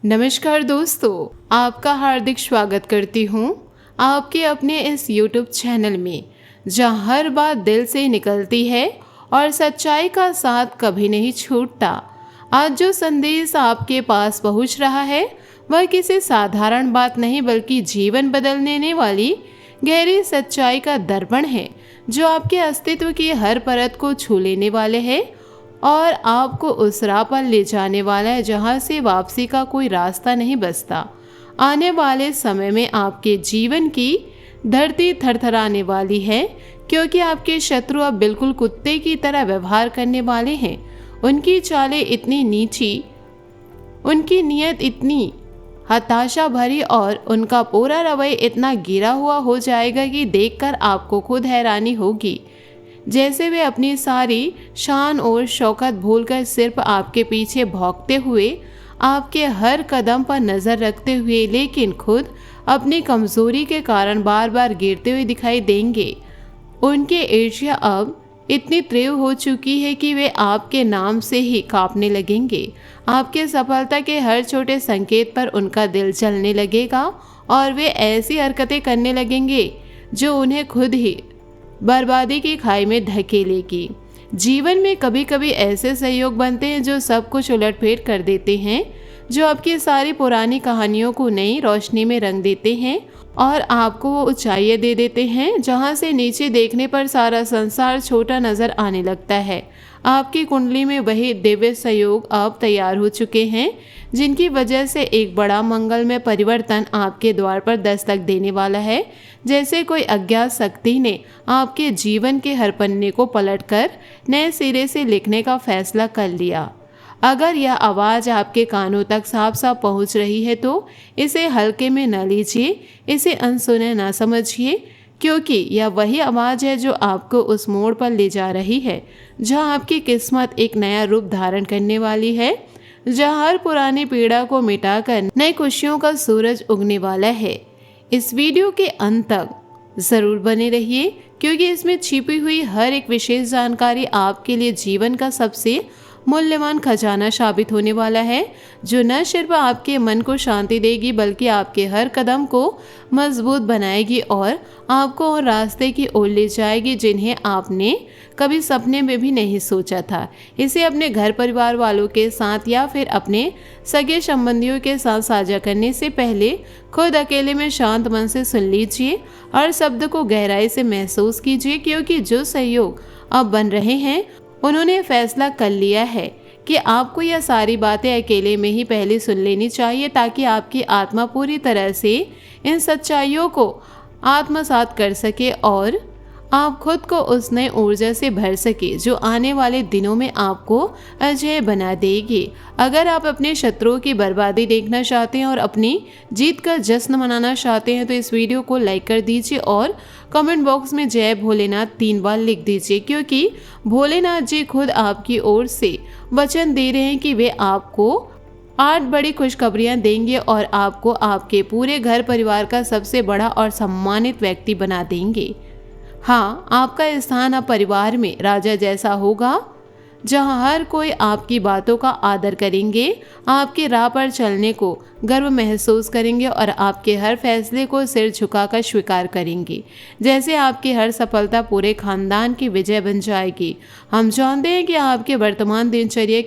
नमस्कार दोस्तों, आपका हार्दिक स्वागत करती हूँ आपके अपने इस YouTube चैनल में, जहाँ हर बात दिल से निकलती है और सच्चाई का साथ कभी नहीं छूटता। आज जो संदेश आपके पास पहुँच रहा है वह किसी साधारण बात नहीं बल्कि जीवन बदलने वाली गहरी सच्चाई का दर्पण है, जो आपके अस्तित्व की हर परत को छू लेने वाले है और आपको उस राह पर ले जाने वाला है जहां से वापसी का कोई रास्ता नहीं बचता। आने वाले समय में आपके जीवन की धरती थरथराने वाली है, क्योंकि आपके शत्रु अब बिल्कुल कुत्ते की तरह व्यवहार करने वाले हैं। उनकी चालें इतनी नीची, उनकी नीयत इतनी हताशा भरी और उनका पूरा रवैया इतना गिरा हुआ हो जाएगा कि देखकर आपको खुद हैरानी होगी। जैसे वे अपनी सारी शान और शौकत भूलकर सिर्फ आपके पीछे भौंकते हुए, आपके हर कदम पर नज़र रखते हुए, लेकिन खुद अपनी कमज़ोरी के कारण बार बार गिरते हुए दिखाई देंगे। उनकी ईर्ष्या अब इतनी तीव्र हो चुकी है कि वे आपके नाम से ही कांपने लगेंगे। आपके सफलता के हर छोटे संकेत पर उनका दिल जलने लगेगा और वे ऐसी हरकतें करने लगेंगे जो उन्हें खुद ही बर्बादी की खाई में धकेलेगी। जीवन में कभी कभी ऐसे सहयोग बनते हैं जो सब कुछ उलटफेर कर देते हैं, जो आपकी सारी पुरानी कहानियों को नई रोशनी में रंग देते हैं और आपको वो ऊंचाइयां दे देते हैं जहां से नीचे देखने पर सारा संसार छोटा नजर आने लगता है। आपकी कुंडली में वही दिव्य सहयोग अब तैयार हो चुके हैं, जिनकी वजह से एक बड़ा मंगलमय परिवर्तन आपके द्वार पर दस्तक देने वाला है। जैसे कोई अज्ञात शक्ति ने आपके जीवन के हर पन्ने को पलटकर नए सिरे से लिखने का फैसला कर लिया। अगर यह आवाज़ आपके कानों तक साफ साफ पहुंच रही है तो इसे हल्के में न लीजिए, इसे अनसुने न समझिए, क्योंकि यह वही आवाज़ है जो आपको उस मोड़ पर ले जा रही है जहां आपकी किस्मत एक नया रूप धारण करने वाली है, जहां हर पुरानी पीड़ा को मिटाकर नई खुशियों का सूरज उगने वाला है। इस वीडियो के अंत तक ज़रूर बने रहिए, क्योंकि इसमें छिपी हुई हर एक विशेष जानकारी आपके लिए जीवन का सबसे मूल्यवान खजाना साबित होने वाला है, जो न सिर्फ आपके मन को शांति देगी बल्कि आपके हर कदम को मजबूत बनाएगी और आपको और रास्ते की ओर ले जाएगी जिन्हें आपने कभी सपने में भी नहीं सोचा था। इसे अपने घर परिवार वालों के साथ या फिर अपने सगे संबंधियों के साथ साझा करने से पहले खुद अकेले में शांत मन से सुन लीजिए और शब्द को गहराई से महसूस कीजिए, क्योंकि जो सहयोग अब बन रहे हैं उन्होंने फैसला कर लिया है कि आपको यह सारी बातें अकेले में ही पहले सुन लेनी चाहिए, ताकि आपकी आत्मा पूरी तरह से इन सच्चाइयों को आत्मसात कर सके और आप खुद को उस नई ऊर्जा से भर सके जो आने वाले दिनों में आपको अजेय बना देगी। अगर आप अपने शत्रुओं की बर्बादी देखना चाहते हैं और अपनी जीत का जश्न मनाना चाहते हैं तो इस वीडियो को लाइक कर दीजिए और कमेंट बॉक्स में जय भोलेनाथ 3 बार लिख दीजिए, क्योंकि भोलेनाथ जी खुद आपकी ओर से वचन दे रहे हैं कि वे आपको 8 बड़ी खुशखबरियां देंगे और आपको आपके पूरे घर परिवार का सबसे बड़ा और सम्मानित व्यक्ति बना देंगे। हाँ, आपका स्थान अब परिवार में राजा जैसा होगा, जहाँ हर कोई आपकी बातों का आदर करेंगे, आपकी राह पर चलने को गर्व महसूस करेंगे और आपके हर फैसले को सिर झुकाकर स्वीकार करेंगे। जैसे आपकी हर सफलता पूरे खानदान की विजय बन जाएगी। हम जानते हैं कि आपके वर्तमान दिनचर्या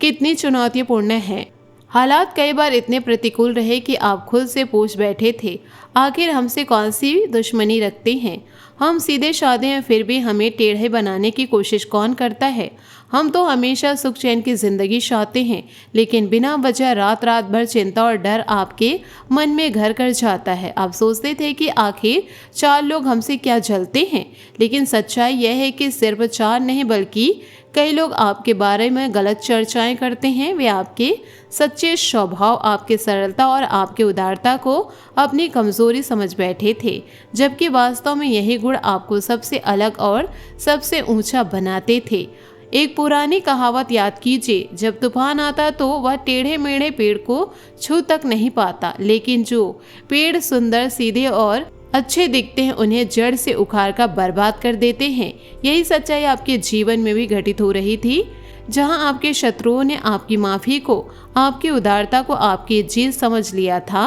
कितनी चुनौतीपूर्ण है। हालात कई बार इतने प्रतिकूल रहे कि आप खुद से पूछ बैठे थे, आखिर हमसे कौन सी दुश्मनी रखते हैं। हम सीधे साधे हैं, फिर भी हमें टेढ़े बनाने की कोशिश कौन करता है। हम तो हमेशा सुख चैन की जिंदगी चाहते हैं, लेकिन बिना वजह रात रात भर चिंता और डर आपके मन में घर कर जाता है। आप सोचते थे कि आखिर 4 लोग हमसे क्या जलते हैं, लेकिन सच्चाई यह है कि सिर्फ 4 नहीं बल्कि कई लोग आपके बारे में गलत चर्चाएं करते हैं। वे आपके सच्चे स्वभाव, आपके सरलता और आपके उदारता को अपनी कमजोरी समझ बैठे थे, जबकि वास्तव में यही गुण आपको सबसे अलग और सबसे ऊंचा बनाते थे। एक पुरानी कहावत याद कीजिए, जब तूफान आता तो वह टेढ़े मेढ़े पेड़ को छू तक नहीं पाता, लेकिन जो पेड़ सुंदर, सीधे और अच्छे दिखते हैं उन्हें जड़ से उखाड़ कर बर्बाद कर देते हैं। यही सच्चाई आपके जीवन में भी घटित हो रही थी। जहां आपके शत्रुओं ने आपकी माफी को, आपकी उदारता को आपकी जीत समझ लिया था।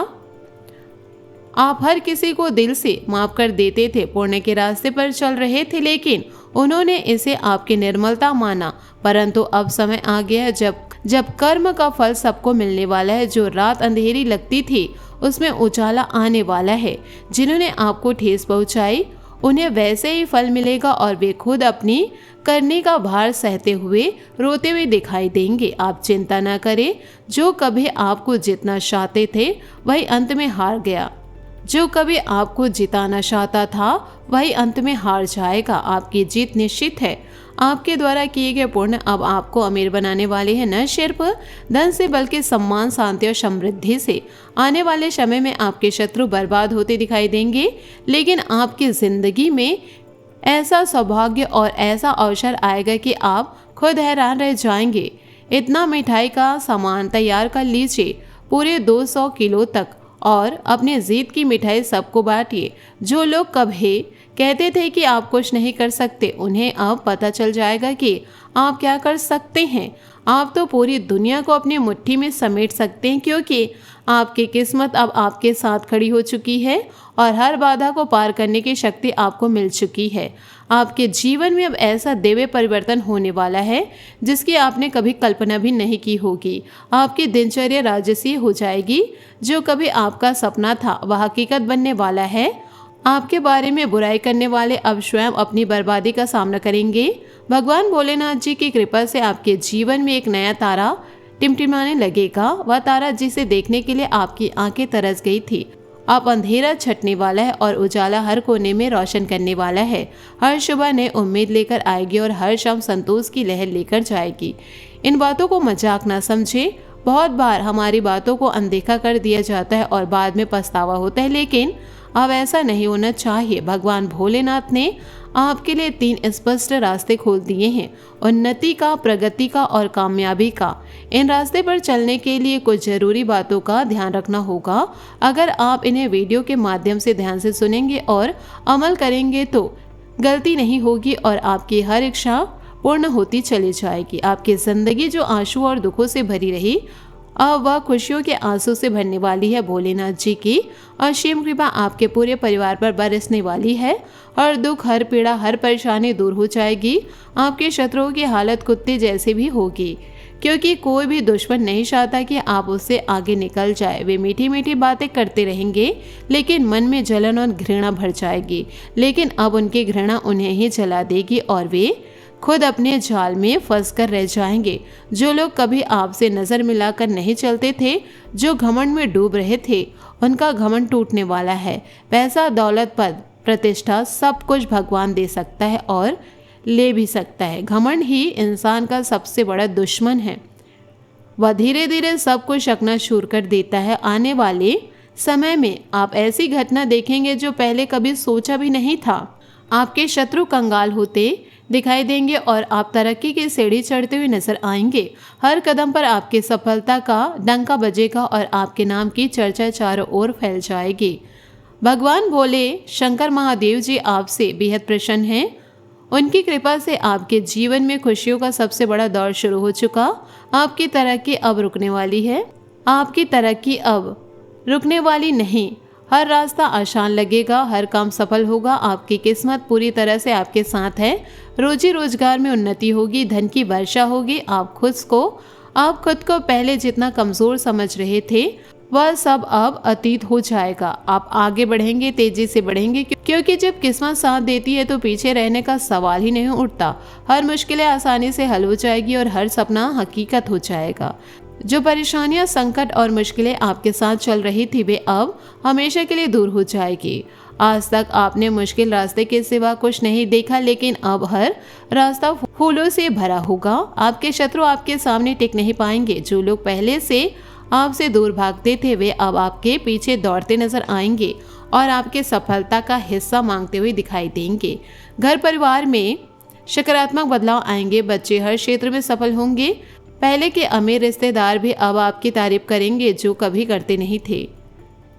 आप हर किसी को दिल से माफ कर देते थे, पुण्य के रास्ते पर चल रहे थे, लेकिन उन्होंने इसे आपकी निर्मलता माना। परंतु अब समय आ गया है जब कर्म का फल सबको मिलने वाला है। जो रात अंधेरी लगती थी उसमें उजाला आने वाला है। जिन्होंने आपको ठेस पहुंचाई उन्हें वैसे ही फल मिलेगा और वे खुद अपनी करने का भार सहते हुए रोते हुए दिखाई देंगे। आप चिंता न करें, जो कभी आपको जितना चाहते थे वही अंत में हार गया। जो कभी आपको जिताना चाहता था वही अंत में हार जाएगा। आपकी जीत निश्चित है। आपके द्वारा किए गए पुण्य अब आपको अमीर बनाने वाले हैं, न सिर्फ धन से बल्कि सम्मान, शांति और समृद्धि से। आने वाले समय में आपके शत्रु बर्बाद होते दिखाई देंगे, लेकिन आपकी जिंदगी में ऐसा सौभाग्य और ऐसा अवसर आएगा कि आप खुद हैरान रह जाएंगे। इतना मिठाई का सामान तैयार कर लीजिए, पूरे 200 किलो तक, और अपनी जीत की मिठाई सबको बांटिए। जो लोग कभी कहते थे कि आप कुछ नहीं कर सकते, उन्हें अब पता चल जाएगा कि आप क्या कर सकते हैं। आप तो पूरी दुनिया को अपनी मुट्ठी में समेट सकते हैं, क्योंकि आपकी किस्मत अब आपके साथ खड़ी हो चुकी है और हर बाधा को पार करने की शक्ति आपको मिल चुकी है। आपके जीवन में अब ऐसा दिव्य परिवर्तन होने वाला है जिसकी आपने कभी कल्पना भी नहीं की होगी। आपकी दिनचर्या राजसी हो जाएगी। जो कभी आपका सपना था वह हकीकत बनने वाला है। आपके बारे में बुराई करने वाले अब स्वयं अपनी बर्बादी का सामना करेंगे। भगवान भोलेनाथ जी की कृपा से आपके जीवन में एक नया तारा टिमटिमाने लगेगा। वह तारा जिसे देखने के लिए आपकी आंखें तरस गई थी, अब अंधेरा छटने वाला है और उजाला हर कोने में रोशन करने वाला है। हर सुबह नई उम्मीद लेकर आएगी और हर शाम संतोष की लहर लेकर जाएगी। इन बातों को मजाक ना समझे। बहुत बार हमारी बातों को अनदेखा कर दिया जाता है और बाद में पछतावा होता है, लेकिन अब ऐसा नहीं होना चाहिए। भगवान भोलेनाथ ने आपके लिए 3 स्पष्ट रास्ते खोल दिए हैं, उन्नति का, प्रगति का और कामयाबी का। इन रास्ते पर चलने के लिए कुछ जरूरी बातों का ध्यान रखना होगा। अगर आप इन्हें वीडियो के माध्यम से ध्यान से सुनेंगे और अमल करेंगे तो गलती नहीं होगी और आपकी हर इच्छा पूर्ण होती चली जाएगी। आपकी जिंदगी जो आंसू और दुखों से भरी रही, अब वह खुशियों के आंसू से भरने वाली है। भोलेनाथ जी की असीम कृपा आपके पूरे परिवार पर बरसने वाली है। हर दुख, हर पीड़ा, हर परेशानी दूर हो जाएगी। आपके शत्रुओं की हालत कुत्ते जैसी भी होगी, क्योंकि कोई भी दुश्मन नहीं चाहता कि आप उससे आगे निकल जाए। वे मीठी मीठी बातें करते रहेंगे, लेकिन मन में जलन और घृणा भर जाएगी। लेकिन अब उनकी घृणा उन्हें ही जला देगी और वे खुद अपने जाल में फंस कर रह जाएंगे। जो लोग कभी आपसे नजर मिलाकर नहीं चलते थे, जो घमंड में डूब रहे थे, उनका घमंड टूटने वाला है। पैसा, दौलत, पद, प्रतिष्ठा सब कुछ भगवान दे सकता है और ले भी सकता है। घमंड ही इंसान का सबसे बड़ा दुश्मन है। वह धीरे धीरे सब कुछ चकनाचूर कर देता है। आने वाले समय में आप ऐसी घटना देखेंगे जो पहले कभी सोचा भी नहीं था। आपके शत्रु कंगाल होते दिखाई देंगे और आप तरक्की की सीढ़ी चढ़ते हुए नजर आएंगे। हर कदम पर आपकी सफलता का डंका बजेगा और आपके नाम की चर्चा चारों ओर फैल जाएगी। भगवान भोले शंकर महादेव जी आपसे बेहद प्रसन्न हैं। उनकी कृपा से आपके जीवन में खुशियों का सबसे बड़ा दौर शुरू हो चुका। आपकी तरक्की अब रुकने वाली है। आपकी तरक्की अब रुकने वाली नहीं। हर रास्ता आसान लगेगा, हर काम सफल होगा। आपकी किस्मत पूरी तरह से आपके साथ है। रोजी रोजगार में उन्नति होगी, धन की वर्षा होगी। आप खुद को पहले जितना कमजोर समझ रहे थे वह सब अब अतीत हो जाएगा। आप आगे बढ़ेंगे, तेजी से बढ़ेंगे, क्योंकि जब किस्मत साथ देती है तो पीछे रहने का सवाल ही नहीं उठता। हर मुश्किलें आसानी से हल हो जाएगी और हर सपना हकीकत हो जाएगा। जो परेशानियां, संकट और मुश्किलें आपके साथ चल रही थी वे अब हमेशा के लिए दूर हो जाएगी। आज तक आपने मुश्किल रास्ते के सिवा कुछ नहीं देखा, लेकिन अब हर रास्ता फूलों से भरा होगा। आपके शत्रु आपके सामने टिक नहीं पाएंगे। जो लोग पहले से आपसे दूर भागते थे वे अब आपके पीछे दौड़ते नजर आएंगे और आपके सफलता का हिस्सा मांगते हुए दिखाई देंगे। घर परिवार में सकारात्मक बदलाव आएंगे। बच्चे हर क्षेत्र में सफल होंगे। पहले के अमीर रिश्तेदार भी अब आपकी तारीफ करेंगे, जो कभी करते नहीं थे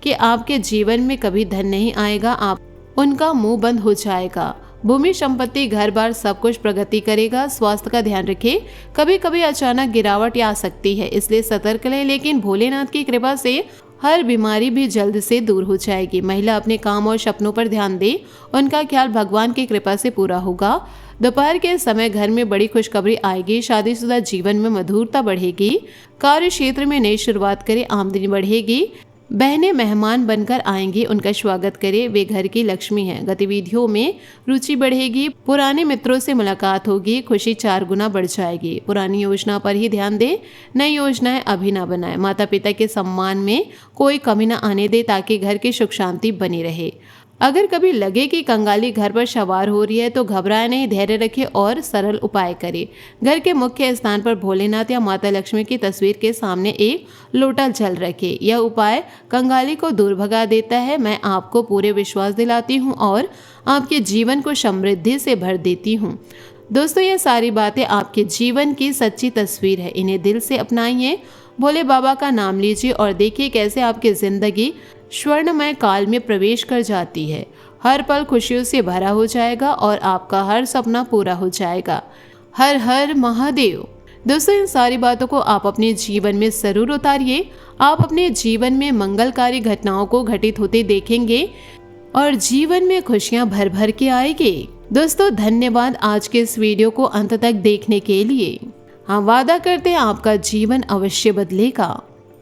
कि आपके जीवन में कभी धन नहीं आएगा। आप उनका मुंह बंद हो जाएगा। भूमि, संपत्ति, घर बार सब कुछ प्रगति करेगा। स्वास्थ्य का ध्यान रखें, कभी कभी अचानक गिरावट आ सकती है, इसलिए सतर्क रहें, लेकिन भोलेनाथ की कृपा से हर बीमारी भी जल्द से दूर हो जाएगी। महिला अपने काम और सपनों पर ध्यान दे, उनका ख्याल भगवान की कृपा से पूरा होगा। दोपहर के समय घर में बड़ी खुशखबरी आएगी। शादीशुदा जीवन में मधुरता बढ़ेगी। कार्य क्षेत्र में नई शुरुआत करें, आमदनी बढ़ेगी। बहनें मेहमान बनकर आएंगी, उनका स्वागत करें, वे घर की लक्ष्मी हैं। गतिविधियों में रुचि बढ़ेगी। पुराने मित्रों से मुलाकात होगी, खुशी 4 गुना बढ़ जाएगी। पुरानी योजना पर ही ध्यान दें, नई योजनाएं अभी ना बनाएं। माता पिता के सम्मान में कोई कमी न आने दे, ताकि घर की सुख शांति बनी रहे। अगर कभी लगे कि कंगाली घर पर सवार हो रही है तो घबराए नहीं, धैर्य रखें और सरल उपाय करें। घर के मुख्य स्थान पर भोलेनाथ या माता लक्ष्मी की तस्वीर के सामने एक लोटा जल रखें। यह उपाय कंगाली को दूर भगा देता है। मैं आपको पूरे विश्वास दिलाती हूँ और आपके जीवन को समृद्धि से भर देती हूँ। दोस्तों, ये सारी बातें आपके जीवन की सच्ची तस्वीर है। इन्हें दिल से अपनाइए, भोले बाबा का नाम लीजिए और देखिए कैसे आपकी जिंदगी स्वर्णमय काल में प्रवेश कर जाती है। हर पल खुशियों से भरा हो जाएगा और आपका हर सपना पूरा हो जाएगा। हर हर महादेव। दोस्तों, इन सारी बातों को आप अपने जीवन में जरूर उतारिए। आप अपने जीवन में मंगलकारी घटनाओं को घटित होते देखेंगे और जीवन में खुशियां भर भर के आएगी। दोस्तों, धन्यवाद आज के इस वीडियो को अंत तक देखने के लिए। हम वादा करते हैं आपका जीवन अवश्य बदलेगा।